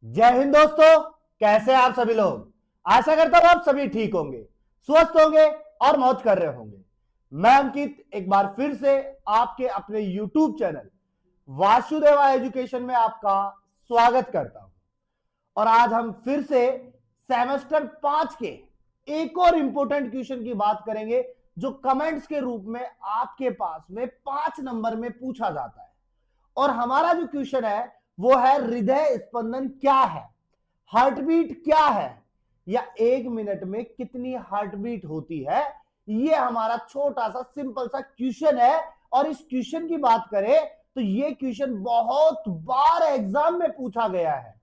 जय हिंद दोस्तों। कैसे हैं आप सभी लोग। आशा करता हूं आप सभी ठीक होंगे, स्वस्थ होंगे और मौज कर रहे होंगे। मैं अंकित एक बार फिर से आपके अपने YouTube चैनल वासुदेवा एजुकेशन में आपका स्वागत करता हूं। और आज हम फिर से सेमेस्टर 5 के एक और इंपॉर्टेंट क्वेश्चन की बात करेंगे, जो कमेंट्स के रूप में आपके पास में 5 नंबर में पूछा जाता है। और हमारा जो क्वेश्चन है वो है, हृदय स्पंदन क्या है, हार्ट बीट क्या है, या 1 मिनट में कितनी हार्ट बीट होती है। ये हमारा छोटा सा सिंपल सा क्वेश्चन है। और इस क्वेश्चन की बात करें तो ये क्वेश्चन बहुत बार एग्जाम में पूछा गया है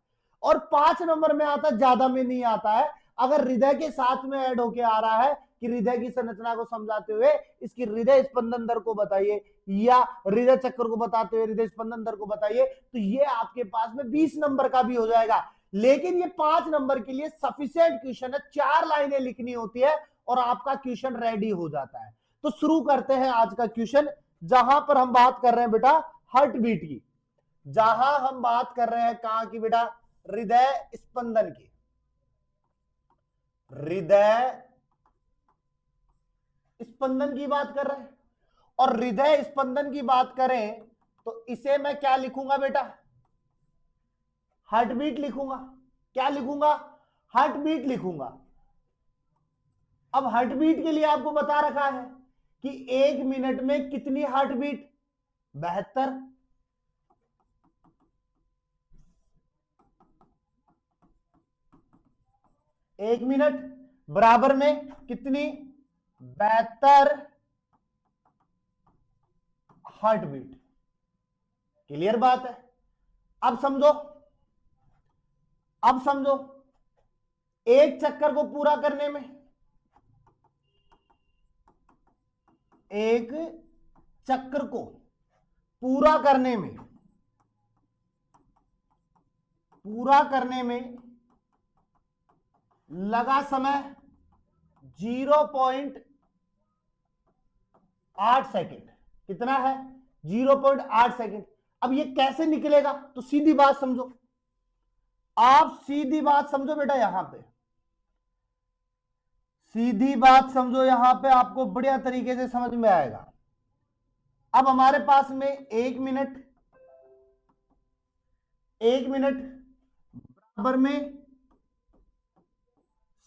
और 5 नंबर में आता, ज्यादा में नहीं आता है। अगर हृदय के साथ में ऐड होके आ रहा है कि हृदय की संरचना को समझाते हुए इसकी हृदय स्पंदन दर को बताइए, या हृदय चक्र को बताते हुए हृदय स्पंदन दर को बताइए, तो ये आपके पास में 20 नंबर का भी हो जाएगा। लेकिन ये 5 नंबर के लिए सफिशिएंट क्वेश्चन है, 4 लाइनें लिखनी होती है और आपका क्वेश्चन रेडी हो जाता है। तो शुरू करते हैं आज का क्वेश्चन, जहां पर हम बात कर रहे हैं बेटा हार्ट बीट की, जहां हम बात कर रहे हैं कहां की बेटा, हृदय स्पंदन की। हृदय स्पंदन की बात कर रहे हैं और हृदय स्पंदन की बात करें तो इसे मैं क्या लिखूंगा बेटा, हार्ट बीट लिखूंगा। क्या लिखूंगा, हार्ट बीट लिखूंगा। अब हार्ट बीट के लिए आपको बता रखा है कि 1 मिनट में कितनी हार्ट बीट, 72। 1 मिनट बराबर में कितनी, 72 हार्ट बीट। क्लियर बात है। अब समझो, अब समझो, एक चक्कर को पूरा करने में, एक चक्कर को पूरा करने में, लगा समय 0.8 सेकेंड। कितना है, 0.8 सेकेंड। अब ये कैसे निकलेगा, तो सीधी बात समझो, आप सीधी बात समझो बेटा, यहां पे सीधी बात समझो, यहां पे आपको बढ़िया तरीके से समझ में आएगा। अब हमारे पास में 1 मिनट, 1 मिनट बराबर में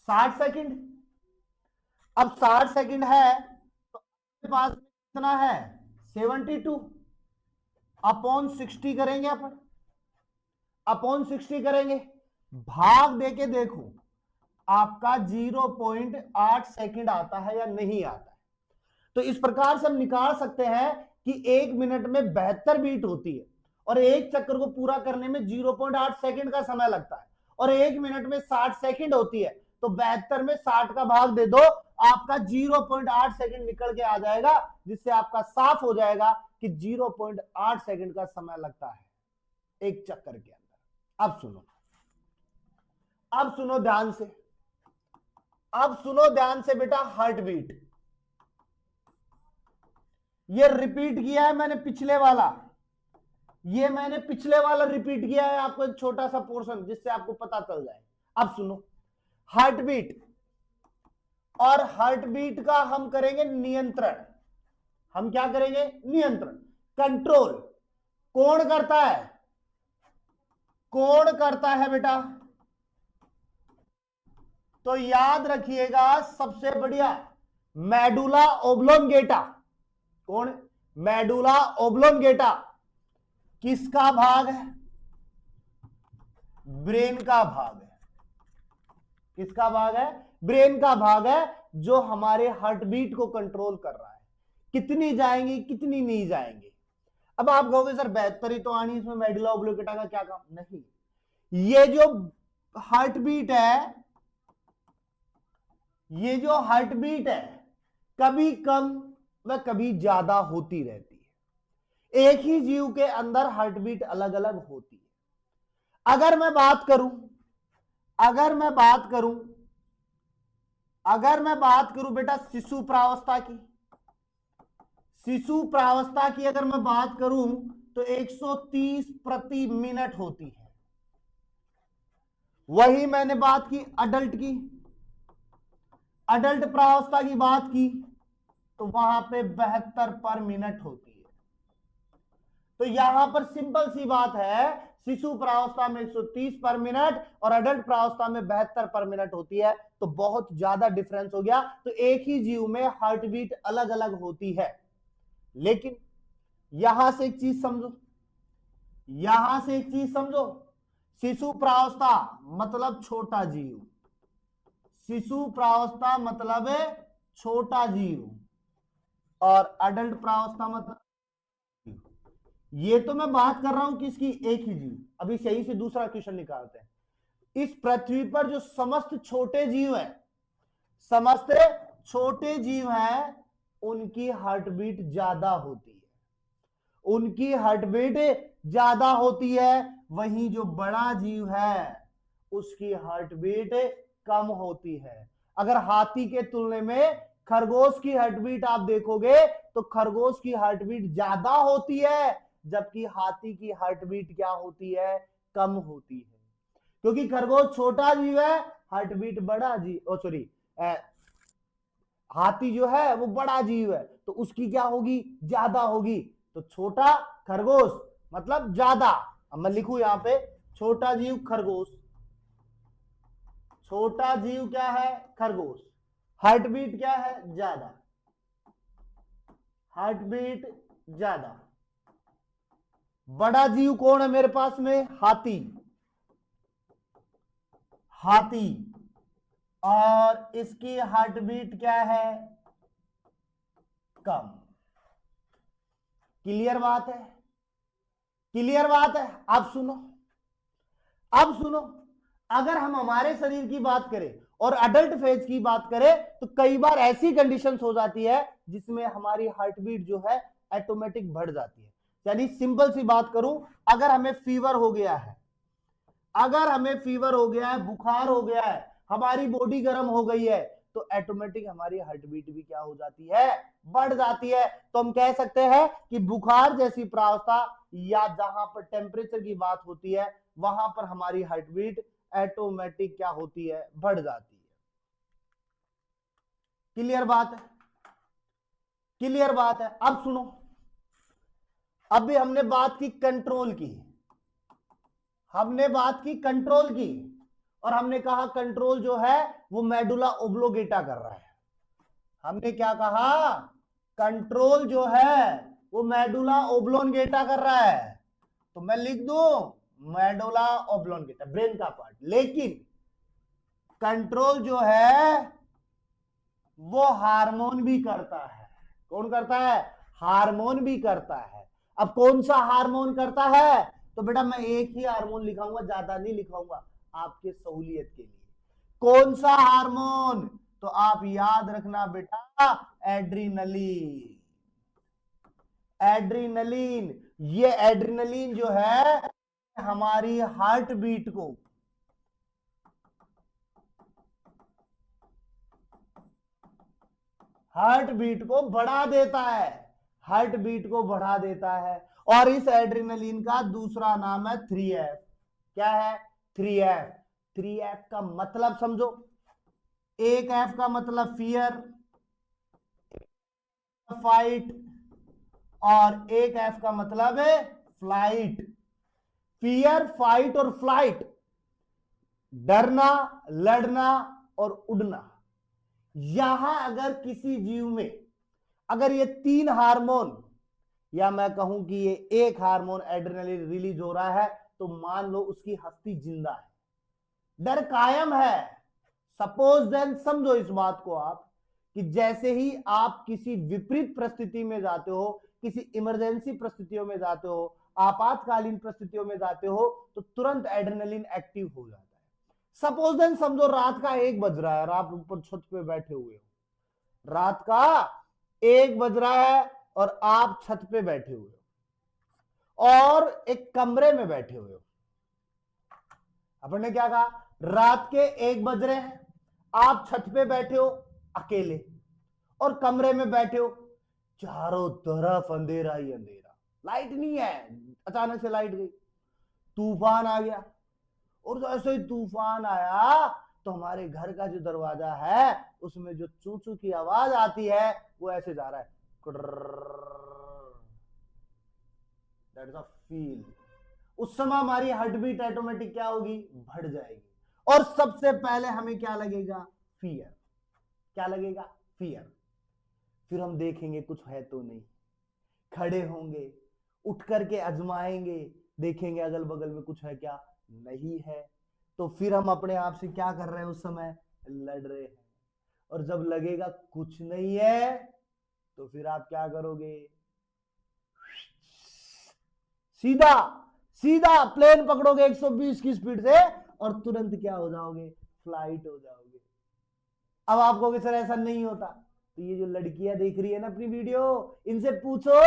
60 सेकंड। अब 60 सेकंड है तो आपके पास में कितना है, 72 अपॉन 60 करेंगे अपन, अपॉन 60 करेंगे, भाग देके देखो आपका 0.8 सेकंड आता है या नहीं आता है। तो इस प्रकार से हम निकाल सकते हैं कि 1 मिनट में 72 बीट होती है और एक चक्कर को पूरा करने में 0.8 सेकंड का समय लगता है, और 1 मिनट में 60 सेकंड होती है। तो 72 में 60 का भाग दे दो, आपका 0.8 सेकंड निकल के आ जाएगा, जिससे आपका साफ हो जाएगा कि 0.8 सेकंड का समय लगता है एक चक्कर के अंदर। अब सुनो, अब सुनो ध्यान से, अब सुनो ध्यान से बेटा, हार्ट बीट ये रिपीट किया है मैंने पिछले वाला, ये मैंने पिछले वाला रिपीट किया है आपको, एक छोटा सा पोर्शन जिससे आपको पता चल जाए। अब सुनो, हार्ट बीट और हार्ट बीट का हम करेंगे नियंत्रण। हम क्या करेंगे, नियंत्रण, कंट्रोल। कौन करता है, कौन करता है बेटा, तो याद रखिएगा सबसे बढ़िया मेडुला ओब्लोंगेटा। कौन, मेडुला ओब्लोंगेटा किसका भाग है, ब्रेन का भाग है। किसका भाग है, ब्रेन का भाग है, जो हमारे हार्ट बीट को कंट्रोल कर रहा है, कितनी जाएंगी कितनी नहीं जाएंगी। अब आप कहोगे सर 72 ही तो आनी, इसमें मेडुला ओब्लोंगेटा का क्या काम, नहीं, ये जो हार्ट बीट है, ये जो हार्ट बीट है कभी कम व कभी ज्यादा होती रहती है। एक ही जीव के अंदर हार्ट बीट अलग अलग होती है। अगर मैं बात करूं, अगर मैं बात करूं, अगर मैं बात करूं बेटा शिशु प्रावस्था की, शिशु प्रावस्था की अगर मैं बात करूं तो 130 प्रति मिनट होती है। वही मैंने बात की अडल्ट की, अडल्ट प्रावस्था की बात की तो वहां पे 72 पर मिनट होती है। तो यहां पर सिंपल सी बात है, शिशु प्रावस्था में 130 पर मिनट और अडल्ट प्रावस्था में 72 पर मिनट होती है, तो बहुत ज्यादा डिफरेंस हो गया। तो एक ही जीव में हार्ट बीट अलग अलग होती है। लेकिन यहां से एक चीज समझो, यहां से एक चीज समझो, शिशु प्रावस्था मतलब छोटा जीव, शिशु प्रावस्था मतलब है छोटा जीव और अडल्ट प्रावस्था मतलब, ये तो मैं बात कर रहा हूं किसकी, एक ही जीव। अभी सही से दूसरा क्वेश्चन निकालते हैं। इस पृथ्वी पर जो समस्त छोटे जीव हैं, समस्त छोटे जीव हैं, उनकी हार्ट बीट ज्यादा होती है, उनकी हार्ट बीट ज्यादा होती है। वहीं जो बड़ा जीव है उसकी हार्ट बीट कम होती है। अगर हाथी के तुलने में खरगोश की हार्ट बीट आप देखोगे तो खरगोश की हार्ट बीट ज्यादा होती है, जबकि हाथी की हार्ट बीट क्या होती है, कम होती है। क्योंकि खरगोश छोटा जीव है, हार्ट बीट बड़ा जीव, ओ सॉरी, हाथी जो है वो बड़ा जीव है, तो उसकी क्या होगी, ज्यादा होगी। तो छोटा खरगोश मतलब ज्यादा। अब मैं लिखूं यहां पे, छोटा जीव खरगोश, छोटा जीव क्या है, खरगोश, हार्ट बीट क्या है, ज्यादा, हार्ट बीट ज्यादा। बड़ा जीव कौन है मेरे पास में, हाथी, हाथी, और इसकी हार्ट बीट क्या है, कम। क्लियर बात है, क्लियर बात है। अब सुनो, अब सुनो, अगर हम हमारे शरीर की बात करें और अडल्ट फेज की बात करें तो कई बार ऐसी कंडीशंस हो जाती है जिसमें हमारी हार्ट बीट जो है ऑटोमेटिक बढ़ जाती है। यानी सिंपल सी बात करूं, अगर हमें फीवर हो गया है, अगर हमें फीवर हो गया है, बुखार हो गया है, हमारी बॉडी गर्म हो गई है, तो ऑटोमेटिक हमारी हार्ट बीट भी क्या हो जाती है, बढ़ जाती है। तो हम कह सकते हैं कि बुखार जैसी प्रावस्था या जहां पर टेम्परेचर की बात होती है वहां पर हमारी हार्ट बीट ऑटोमेटिक क्या होती है, बढ़ जाती है। क्लियर बात है, क्लियर बात है। अब सुनो, अभी हमने बात की कंट्रोल की, हमने बात की कंट्रोल की, और हमने कहा कंट्रोल जो है वो मेडुला ओब्लोगेटा कर रहा है। हमने क्या कहा, कंट्रोल जो है वो मेडुला ओब्लोंगेटा कर रहा है। तो मैं लिख दूं मेडुला ओब्लोंगेटा, ब्रेन का पार्ट। लेकिन कंट्रोल जो है वो हार्मोन भी करता है। कौन करता है, हार्मोन भी करता है। अब कौन सा हार्मोन करता है, तो बेटा मैं एक ही हार्मोन लिखाऊंगा, ज्यादा नहीं लिखाऊंगा आपके सहूलियत के लिए। कौन सा हार्मोन, तो आप याद रखना बेटा, एड्रीनलिन, एड्रीनलिन। ये एड्रीनलिन जो है हमारी हार्ट बीट को, हार्ट बीट को बढ़ा देता है, हार्ट बीट को बढ़ा देता है। और इस एड्रेनलिन का दूसरा नाम है 3F। क्या है, 3F। 3F का मतलब समझो, एक F का मतलब फियर, फाइट, और एक F का मतलब है फ्लाइट। फियर, फाइट और फ्लाइट, डरना, लड़ना और उड़ना। यहां अगर किसी जीव में अगर ये तीन हार्मोन, या मैं कहूं कि ये एक हार्मोन एड्रेनलिन रिलीज हो रहा है, तो मान लो उसकी हस्ती जिंदा है, डर कायम है। सपोज देन, समझो इस बात को आप, कि जैसे ही आप किसी विपरीत परिस्थिति में जाते हो, किसी इमरजेंसी परिस्थितियों में जाते हो, आपातकालीन परिस्थितियों में जाते हो, तो तुरंत एड्रेनलिन एक्टिव हो जाता है। सपोज देन समझो रात का 1 बज रहा है और आप ऊपर छत पे बैठे हुए हो, रात का 1 बज रहा है और आप छत पे बैठे हुए हो और एक कमरे में बैठे हुए हो। अपन ने क्या कहा, रात के 1 बज रहे हैं, आप छत पे बैठे हो अकेले और कमरे में बैठे हो, चारों तरफ अंधेरा ही अंधेरा, लाइट नहीं है, अचानक से लाइट गई, तूफान आ गया और जैसे ही तूफान आया तो हमारे घर का जो दरवाजा है उसमें जो चू चू की आवाज आती है वो ऐसे जा रहा है, दैट्स अ फील। उस समय हमारी हार्ट बीट ऑटोमेटिक क्या होगी, बढ़ जाएगी। और सबसे पहले हमें क्या लगेगा, फियर। क्या लगेगा, फियर। फिर हम देखेंगे कुछ है तो नहीं, खड़े होंगे, उठ करके आजमाएंगे, देखेंगे अगल बगल में कुछ है क्या, नहीं है। तो फिर हम अपने आप से क्या कर रहे हैं, उस समय लड़ रहे हैं। और जब लगेगा कुछ नहीं है तो फिर आप क्या करोगे, सीधा सीधा प्लेन पकड़ोगे 120 की स्पीड से और तुरंत क्या हो जाओगे, फ्लाइट हो जाओगे। अब आपको कि सर ऐसा नहीं होता, तो ये जो लड़कियां देख रही है ना अपनी वीडियो, इनसे पूछो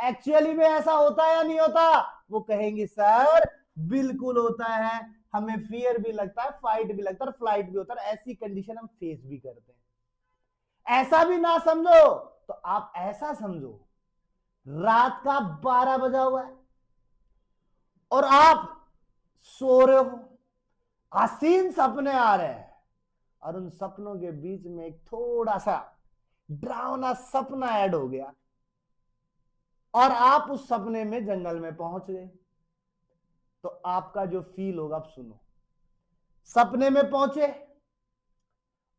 एक्चुअली में ऐसा होता है या नहीं होता। वो कहेंगे सर बिल्कुल होता है, हमें फियर भी लगता है, फाइट भी लगता है, फ्लाइट भी होता है, ऐसी कंडीशन हम फेस भी करते हैं। ऐसा भी ना समझो तो आप ऐसा समझो, रात का 12 बजा हुआ है और आप सो रहे हो, हसीन सपने आ रहे हैं और उन सपनों के बीच में एक थोड़ा सा डरावना सपना ऐड हो गया और आप उस सपने में जंगल में पहुंच गए। तो आपका जो फील होगा, आप सुनो, सपने में पहुंचे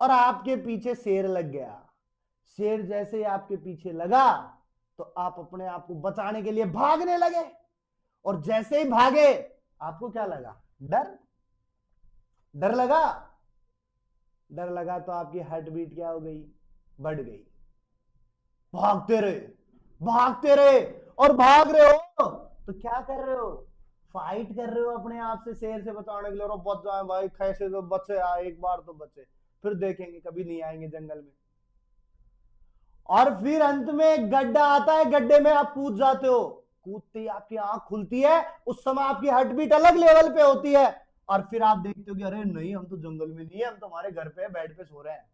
और आपके पीछे शेर लग गया। शेर जैसे ही आपके पीछे लगा तो आप अपने आप को बचाने के लिए भागने लगे और जैसे ही भागे आपको क्या लगा, डर। डर लगा, डर लगा तो आपकी हार्ट बीट क्या हो गई, बढ़ गई। भागते रहे, भागते रहे और भाग रहे हो तो क्या कर रहे हो, फाइट कर रहे हो अपने आप से शेर से बचाने के लिए। और बच जाए भाई, कैसे तो बचे, एक बार तो बचे, फिर देखेंगे कभी नहीं आएंगे जंगल में। और फिर अंत में एक गड्ढा आता है, गड्ढे में आप कूद जाते हो। कूदते ही आपकी आंख खुलती है, उस समय आपकी हार्ट बीट अलग लेवल पे होती है और फिर आप देखते हो कि अरे नहीं, हम तो जंगल में नहीं है, हम तो हमारे घर पे बेड पे सो रहे हैं।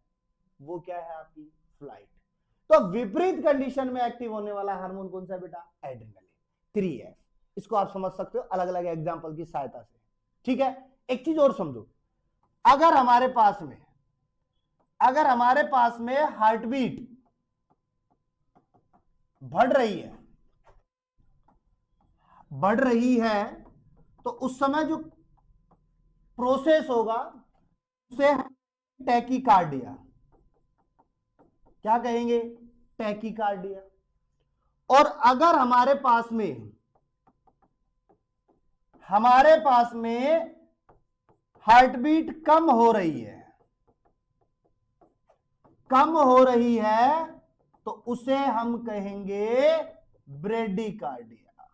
वो क्या है, आपकी फ्लाइट। तो विपरीत कंडीशन में एक्टिव होने वाला हार्मोन कौन सा है बेटा, एड्रेनलिन, 3F। इसको आप समझ सकते हो अलग अलग एग्जांपल की सहायता से। ठीक है, एक चीज और समझो, अगर हमारे पास में हार्ट बीट बढ़ रही है तो उस समय जो प्रोसेस होगा उसे टैकीकार्डिया, क्या कहेंगे, टैकीकार्डिया। और अगर हमारे पास में हार्ट बीट कम हो रही है तो उसे हम कहेंगे ब्रेडिकार्डिया।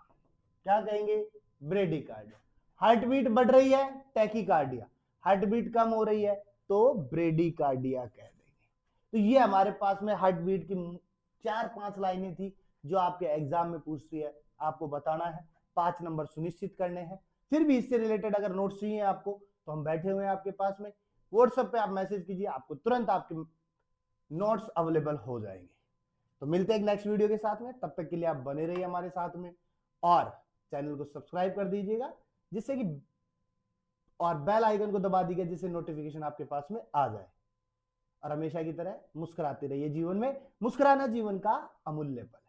क्या कहेंगे, ब्रेडिकार्डिया। हार्ट बीट बढ़ रही है, टैकीकार्डिया। हार्ट बीट कम हो रही है तो ब्रेडिकार्डिया कह देंगे। तो ये हमारे पास में हार्ट बीट की 4-5 लाइनें थी जो आपके एग्जाम में पूछती है, आपको बताना है, 5 नंबर सुनिश्चित करने हैं। फिर भी इससे रिलेटेड अगर नोट्स चाहिए आपको तो हम बैठे हुए हैं आपके पास में, व्हाट्सएप पे आप मैसेज कीजिए, आपको तुरंत आपके नोट्स अवेलेबल हो जाएंगे। तो मिलते हैं एक नेक्स्ट वीडियो के साथ में, तब तक के लिए आप बने रहिए हमारे साथ में और चैनल को सब्सक्राइब कर दीजिएगा जिससे कि, और बेल आइकन को दबा दीजिए जिससे नोटिफिकेशन आपके पास में आ जाए। और हमेशा की तरह मुस्कुराते रहिए, जीवन में मुस्कुराना जीवन का अमूल्य पल।